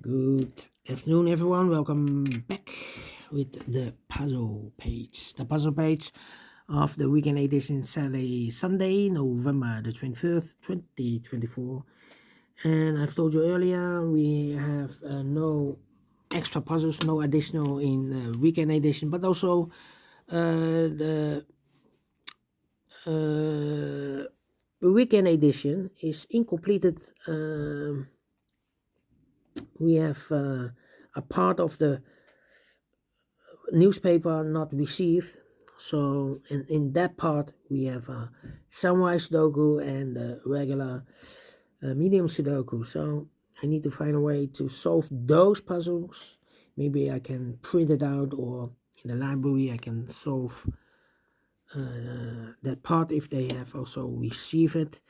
Good afternoon, everyone. Welcome back with the puzzle page. The puzzle page of the weekend edition Saturday, Sunday, November the 25th, 2024. And I've told you earlier, we have no extra puzzles, no additional in the weekend edition, but also the weekend edition is incompleted. We have a part of the newspaper not received. So in that part we have a samurai Sudoku and a regular medium Sudoku. So I need to find a way to solve those puzzles. Maybe I can print it out, or in the library I can solve that part if they have also received it.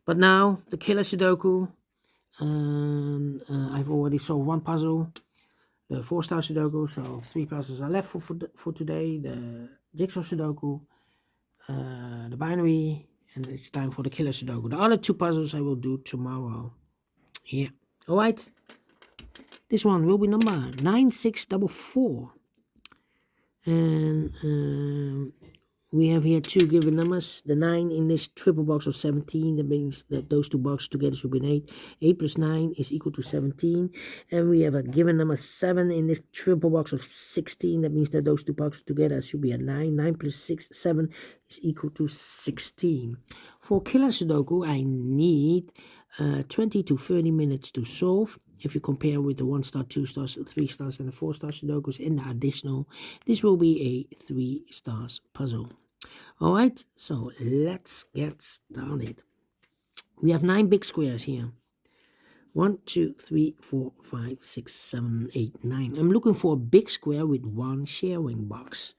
But now the Killer Sudoku, and I've already solved one puzzle, the 4-star Sudoku, so 3 puzzles are left for today. The Jigsaw Sudoku, the binary, and it's time for the Killer Sudoku. The other 2 puzzles I will do tomorrow. Yeah. Alright. This one will be number 9644. And we have here 2 given numbers. The 9 in this triple box of 17. That means that those 2 boxes together should be an 8. 8 plus 9 is equal to 17. And we have a given number 7 in this triple box of 16. That means that those 2 boxes together should be a 9. 9 plus 7 is equal to 16. For Killer Sudoku, I need 20 to 30 minutes to solve. If you compare with the 1-star, 2 stars, 3 stars, and the 4-star Sudokus in the additional, this will be a 3 stars puzzle. Alright, so let's get started. We have 9 big squares here. 1, 2, 3, 4, 5, 6, 7, 8, 9. I'm looking for a big square with 1 sharing box.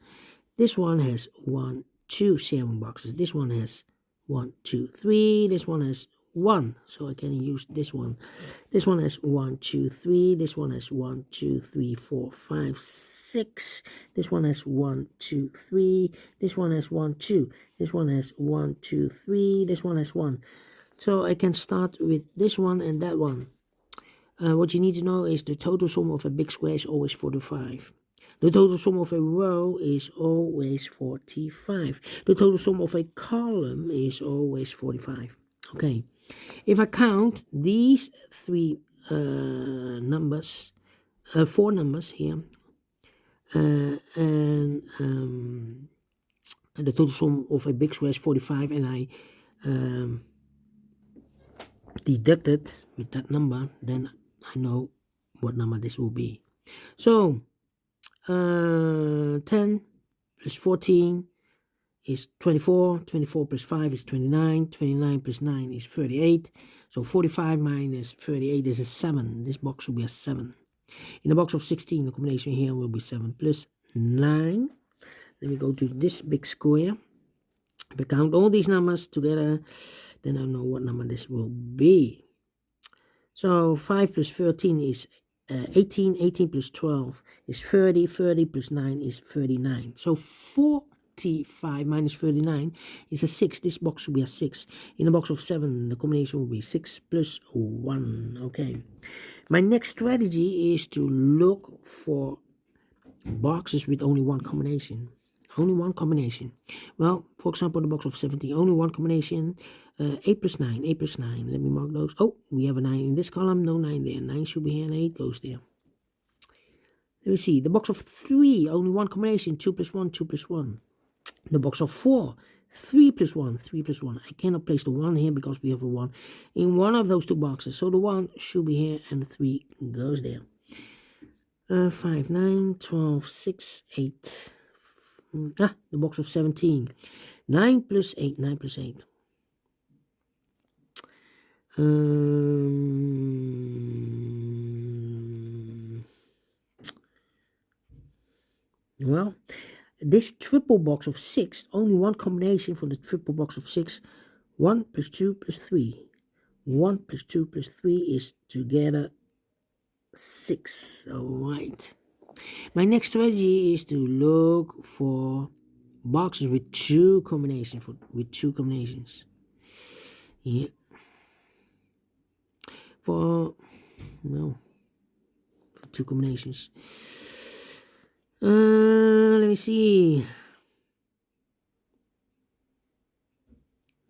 This one has 1, 2 sharing boxes. This one has 1, 2, 3. This one has 1, so I can use this one. This one has 1, 2, 3. This one has 1, 2, 3, 4, 5, 6. This one has 1, 2, 3. This one has 1, 2. This one has 1, 2, 3. This one has 1. So I can start with this one and that one. What you need to know is the total sum of a big square is always 45. The total sum of a row is always 45. The total sum of a column is always 45. Okay. If I count these 3 numbers, 4 numbers here, and the total sum of a big square is 45, and I deduct it with that number, then I know what number this will be. So 10 plus 14 is 24, 24 plus 5 is 29, 29 plus 9 is 38, so 45 minus 38 is a 7. This box will be a 7. In the box of 16, the combination here will be 7 plus 9. Let me go to this big square. If I count all these numbers together, then I know what number this will be. So 5 plus 13 is 18, 18 plus 12 is 30, 30 plus 9 is 39. So 45 minus 39 is a 6. This box will be a 6. In the box of 7, the combination will be 6 plus 1. Okay. My next strategy is to look for boxes with only one combination. Only one combination. Well, for example, the box of 17, only one combination. 8 plus 9, 8 plus 9. Let me mark those. Oh, we have a 9 in this column. No 9 there. 9 should be here and 8 goes there. Let me see. The box of 3, only one combination. 2 plus 1, 2 plus 1. The box of 4, 3 plus 1, 3 plus 1. I cannot place the 1 here because we have a 1 in one of those 2 boxes. So the 1 should be here and the 3 goes there. 5, 9, 12, 6, 8. The box of 17. 9 plus 8, 9 plus 8. Well, this triple box of 6, only one combination for the triple box of 6. 1 plus 2 plus 3. 1 plus 2 plus 3 is together 6. Alright. My next strategy is to look for boxes with 2 combinations. Yeah. For, well, 2 combinations. Let me see.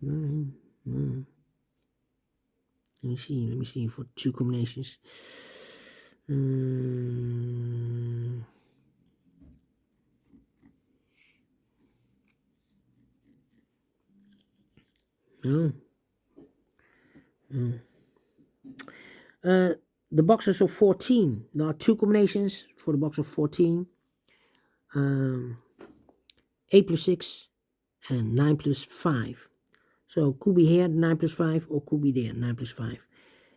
9, 9. Let me see for 2 combinations. No. The boxes of 14. There are 2 combinations for the box of 14. 8 plus 6 and 9 plus 5. So could be here 9 plus 5 or could be there 9 plus 5.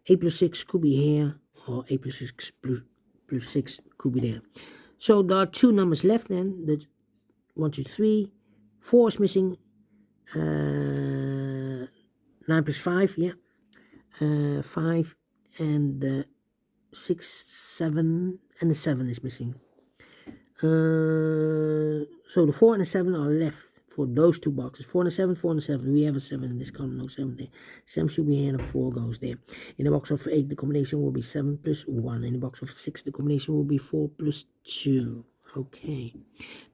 8 plus 6 could be here or 8 plus 6 plus 6 could be there. So there are 2 numbers left then. That 1, 2, 3. 4 is missing. 9 plus 5, yeah. 5 and 6, 7, and the 7 is missing. So the 4 and the 7 are left for those 2 boxes. 4 and a 7, 4 and a 7. We have a 7 in this column, no 7 there. 7 should be here and a 4 goes there. In the box of 8, the combination will be 7 plus 1. In the box of 6, the combination will be 4 plus 2. Okay.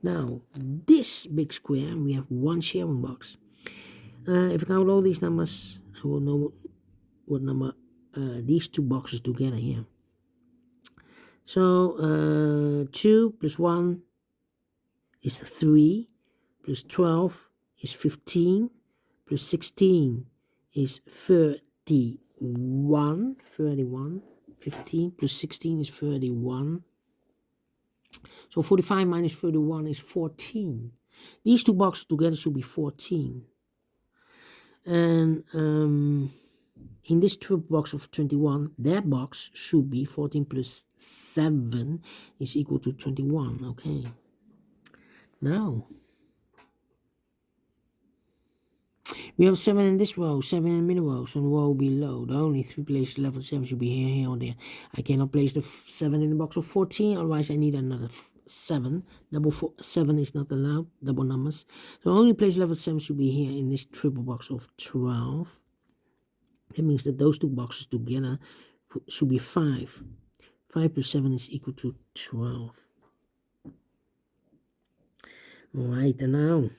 Now, this big square, we have 1 sharing box. If I count all these numbers, I will know what number these 2 boxes together here. So 2 plus 1 is 3, plus 12 is 15, plus 16 is 31, 15 plus 16 is 31. So 45 minus 31 is 14. These 2 boxes together should be 14. And in this triple box of 21, that box should be 14 plus 7 is equal to 21. Okay. Now, we have 7 in this row, 7 in the middle row, so the row below. The only 3 places left of 7 should be here, here, or there. I cannot place the 7 in the box of 14, otherwise I need another 7. 7 is not allowed, double numbers. So the only place left of 7 should be here in this triple box of 12. That means that those 2 boxes together should be 5. 5 plus 7 is equal to 12. Alright, and now,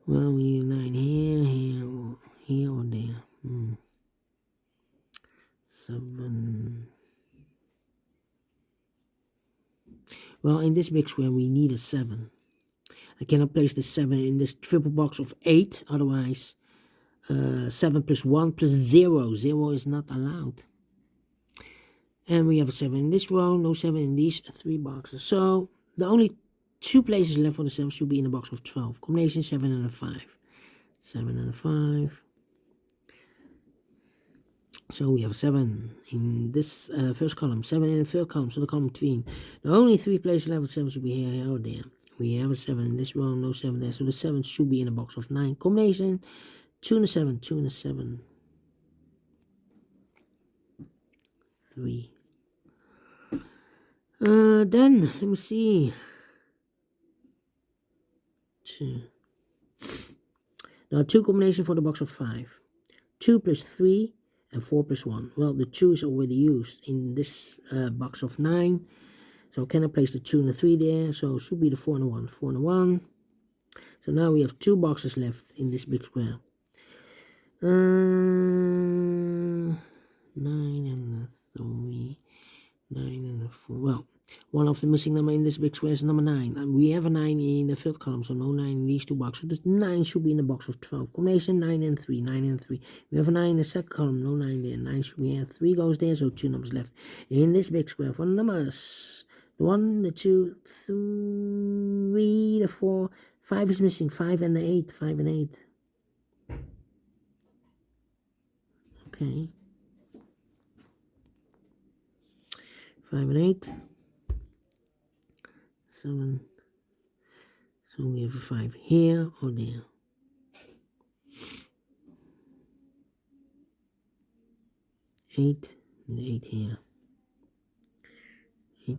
well, we need 9 here or there. 7. Well, in this big square, we need a 7. I cannot place the 7 in this triple box of 8, otherwise 7 plus 1 plus 0. 0 is not allowed. And we have a 7 in this row, no 7 in these 3 boxes. So the only 2 places left for the 7 should be in the box of 12. Combination 7 and a 5. 7 and a 5. So we have 7 in this first column, 7 in the third column, so the column between. The only 3 places left for the 7 should be here, here, or there. We have a 7 in this row, no 7 there, so the 7 should be in the box of 9. Combination 2 and a 7, 2 and a 7. 3. Then, let me see. 2. There are 2 combinations for the box of 5. 2 plus 3 and 4 plus 1. Well, the 2 is already used in this box of 9. So can I place the 2 and the 3 there? So it should be the 4 and the 1. 4 and the 1. So now we have 2 boxes left in this big square. 9 and the 3. 9 and the 4. Well, one of the missing number in this big square is number 9. And we have a 9 in the third column, so no 9 in these 2 boxes. So the 9 should be in the box of 12. Combination 9 and 3. 9 and 3. We have a 9 in the second column, no 9 there. 9 should be here. 3 goes there, so 2 numbers left. In this big square for the numbers. The 1, the 2, 3, the 4. 5 is missing. 5 and the 8. 5 and 8. Okay. 5 and 8. 7. So we have a 5 here or there. 8 and 8 here. 8.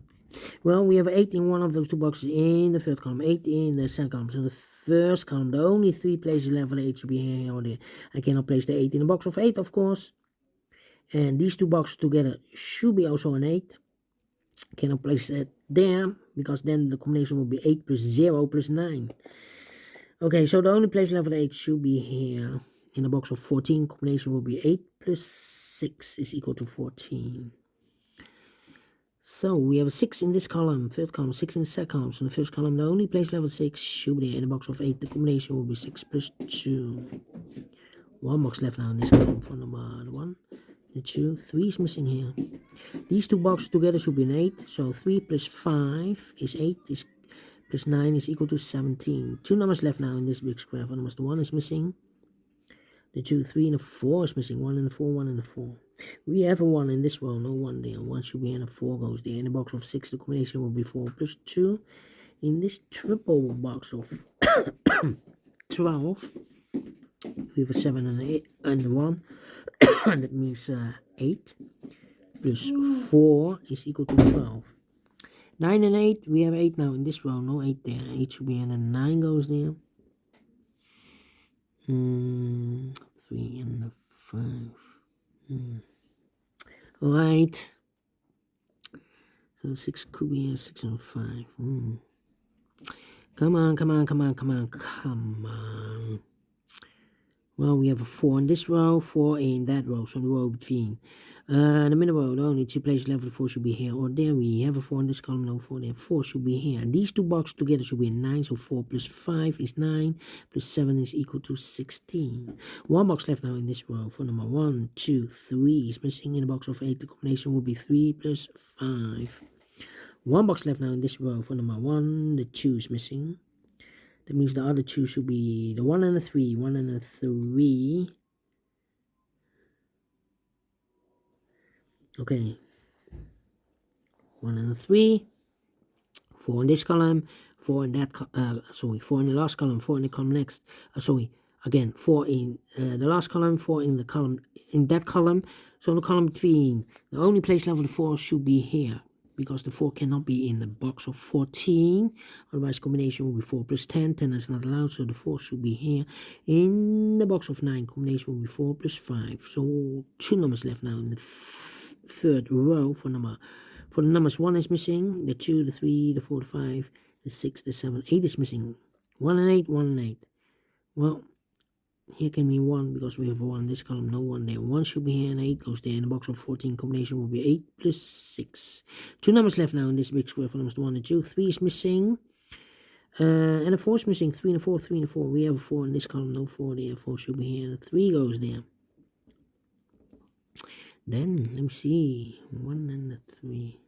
Well, we have 8 in one of those two boxes in the third column, 8 in the second column. So the first column, the only 3 places left for the 8 should be here or there. I cannot place the 8 in the box of 8, of course. And these two boxes together should be also an 8. Cannot place it there, because then the combination will be 8 plus 0 plus 9. Okay, so the only place left for the 8 should be here. In the box of 14, combination will be 8 plus 6 is equal to 14. So we have a 6 in this column, third column, 6 in the second column. So in the first column, the only place left for 6 should be there. In the box of 8, the combination will be 6 plus 2. One box left now in this column for number 1. The 2, 3 is missing here. These two boxes together should be an 8. So 3 plus 5 is 8. Is plus 9 is equal to 17. 2 numbers left now in this big square. For numbers, the 1 is missing. The 2, 3, and the 4 is missing. 1 and the 4, 1 and the 4. We have a 1 in this row, no 1 there. 1 should be in, a 4 goes there. In the box of 6, the combination will be 4 plus 2. In this triple box of 12, we have a 7 and an 8 and a 1. And that means 8 plus 4 is equal to 12. 9 and 8, we have 8 now in this row, no 8 there. 8 should be in, and 9 goes there. 3 and 5. Alright. So 6 could be here, 6 and 5. Come on, come on, come on, come on, come on. Well, we have a 4 in this row, 4 in that row, so the row between. The middle row, the only 2 places left for the 4 should be here or there. We have a 4 in this column, no 4 there. 4 should be here. And these two boxes together should be a 9, so 4 plus 5 is 9, plus 7 is equal to 16. One box left now in this row for number 1, 2, 3 is missing. In the box of 8, the combination will be 3 plus 5. One box left now in this row for number 1, the 2 is missing. That means the other 2 should be the 1 and the 3. 1 and the 3. Okay. 1 and the 3. 4 in this column. 4 in that, 4 in the last column. 4 in the column next. Again, 4 in the last column. 4 in the column, in that column. So in the column between, the only place left for the 4 should be here, because the 4 cannot be in the box of 14. Otherwise, combination will be 4 plus 10. 10 is not allowed, so the 4 should be here. In the box of 9, combination will be 4 plus 5. So 2 numbers left now in the third row for the numbers. 1 is missing. The 2, the 3, the 4, the 5, the 6, the 7, 8 is missing. 1 and 8, 1 and 8. Well, here can be 1 because we have 1 in this column, no 1 there. 1 should be here and 8 goes there. In the box of 14, combination will be 8 plus 6. 2 numbers left now in this big square for numbers 1 and 2. 3 is missing. And a 4 is missing. 3 and a 4, 3 and a 4. We have a 4 in this column, no 4 there. 4 should be here. And 3 goes there. Then, let me see. 1 and 3.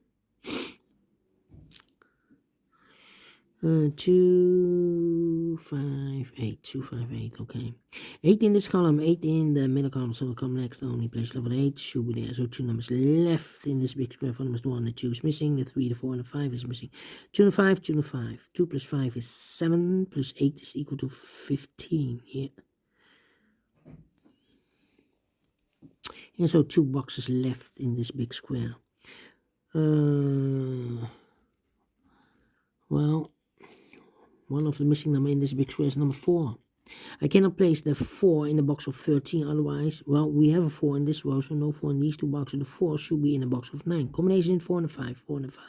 2, 5, 8. 2, 5, 8. Okay. 8 in this column, 8 in the middle column. So we'll come next. The only place level 8 should be there. So 2 numbers left in this big square for numbers 1 and 2 is missing. The 3, the 4, and the 5 is missing. 2 and 5, 2 and 5. 2 plus 5 is 7, plus 8 is equal to 15. Yeah. And so 2 boxes left in this big square. Well, one of the missing number in this big square is number 4. I cannot place the 4 in the box of 13, otherwise, well, we have a 4 in this row, so no 4 in these two boxes. The 4 should be in the box of 9. Combination 4 and a 5, 4 and a 5.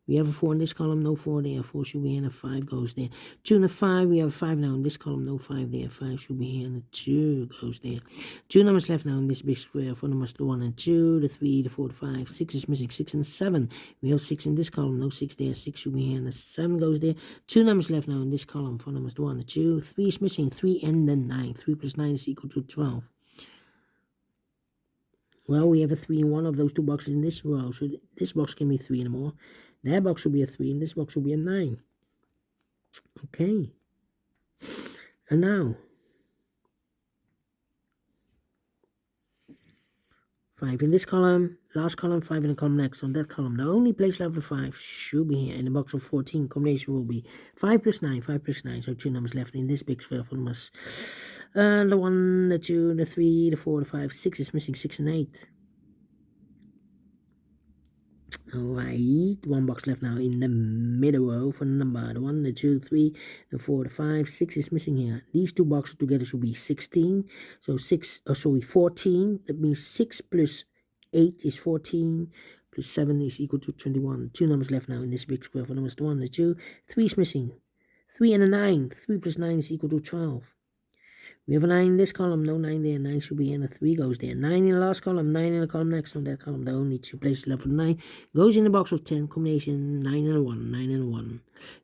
We have a 4 in this column, no 4 there. 4 should be here, and a 5 goes there. 2 and a 5, we have a 5 now in this column, no 5 there. 5 should be here, and a 2 goes there. 2 numbers left now in this big square. 4 numbers, the 1 and 2, the 3, the 4, the 5. 6 is missing, 6 and 7. We have 6 in this column, no 6 there. 6 should be here, and a 7 goes there. 2 numbers left now in this column. 4 numbers, the 1 and 2. 3 is missing, 3 and the 9. 3 plus 9 is equal to 12. Well, we have a 3 in one of those two boxes in this row, so this box can be 3 and more. That box will be a 3, and this box will be a 9. Okay. And now, 5 in this column, last column, 5 in the column next. On that column, the only place left for 5 should be here. In the box of 14, combination will be 5 plus 9, 5 plus 9. So 2 numbers left in this big square for numbers. The 1, the 2, the 3, the 4, the 5, 6 is missing, 6 and 8. Alright, one box left now in the middle row for the number. The 1, the 2, 3, the 4, the 5, 6 is missing here. These two boxes together should be 16. So 14. That means 6 plus 8 is 14. Plus 7 is equal to 21. Two numbers left now in this big square for numbers. The 1, the 2, 3 is missing. 3 and a 9. 3 plus 9 is equal to 12. We have a 9 in this column, no 9 there. 9 should be in, a 3 goes there. 9 in the last column, 9 in the column next. On that column, the only two places left for the 9 goes in the box of 10. Combination 9 and a 1, 9 and a 1.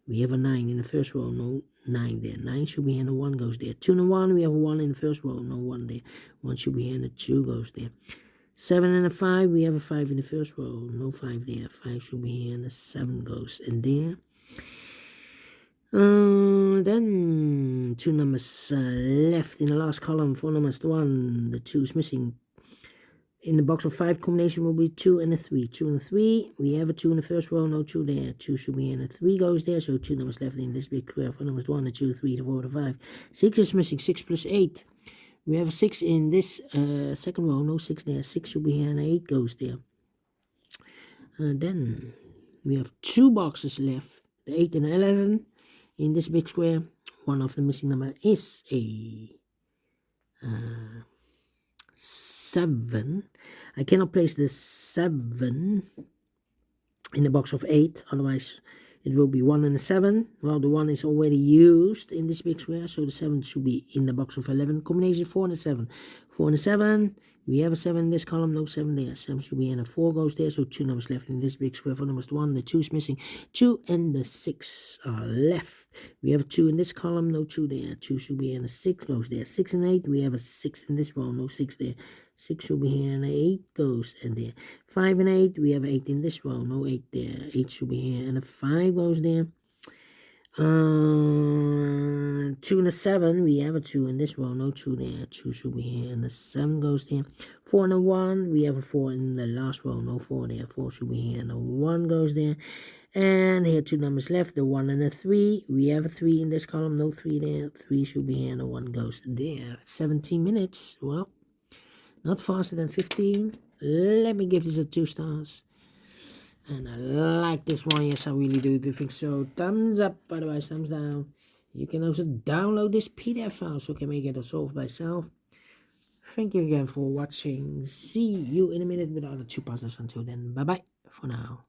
We have a 9 in the first row, no 9 there. 9 should be in, a 1 goes there. 2 and a 1, we have a 1 in the first row, no 1 there. 1 should be in, a 2 goes there. 7 and a 5, we have a 5 in the first row, no 5 there. 5 should be here, and a 7 goes in there. Then two numbers left in the last column. 4 numbers, the 1, the 2 is missing. In the box of 5, combination will be 2 and a 3. 2 and a 3, we have a 2 in the first row, no 2 there. 2 should be in, a 3 goes there, so 2 numbers left in this big square. 4 numbers, the 1, the 2, 3, the 4, the 5. 6 is missing, 6 plus 8. We have a 6 in this second row, no 6 there. 6 should be here, and 8 goes there. Then we have 2 boxes left, the 8 and 11. In this big square, one of the missing number is a 7. I cannot place the 7 in the box of 8, otherwise it will be 1 and a 7. Well, the 1 is already used in this big square, so the 7 should be in the box of 11. Combination 4 and a 7. 4 and a 7. We have a 7 in this column, no 7 there. 7 should be in, a 4 goes there, so 2 numbers left in this big square. 4 numbers, the 1, the 2 is missing. 2 and the 6 are left. We have a 2 in this column, no 2 there. 2 should be in, a 6 goes there. 6 and 8, we have a 6 in this row, no 6 there. 6 should be here, and 8 goes in there. 5 and 8, we have 8 in this row, no 8 there. 8 should be here, and a 5 goes there. 2 and a 7, we have a 2 in this row, no 2 there. 2 should be here, and the 7 goes there. 4 and a 1, we have a 4 in the last row, no 4 there. 4 should be here, and a 1 goes there. And here 2 numbers left, the 1 and a 3. We have a 3 in this column, no 3 there. 3 should be here, and a 1 goes there. 17 minutes, well, not faster than 15. Let me give this a 2 stars. And I like this one, yes I really do think so. Thumbs up, otherwise thumbs down. You can also download this PDF file so you can make it solve by yourself. Thank you again for watching. See you in a minute with other 2 puzzles. Until then, bye bye for now.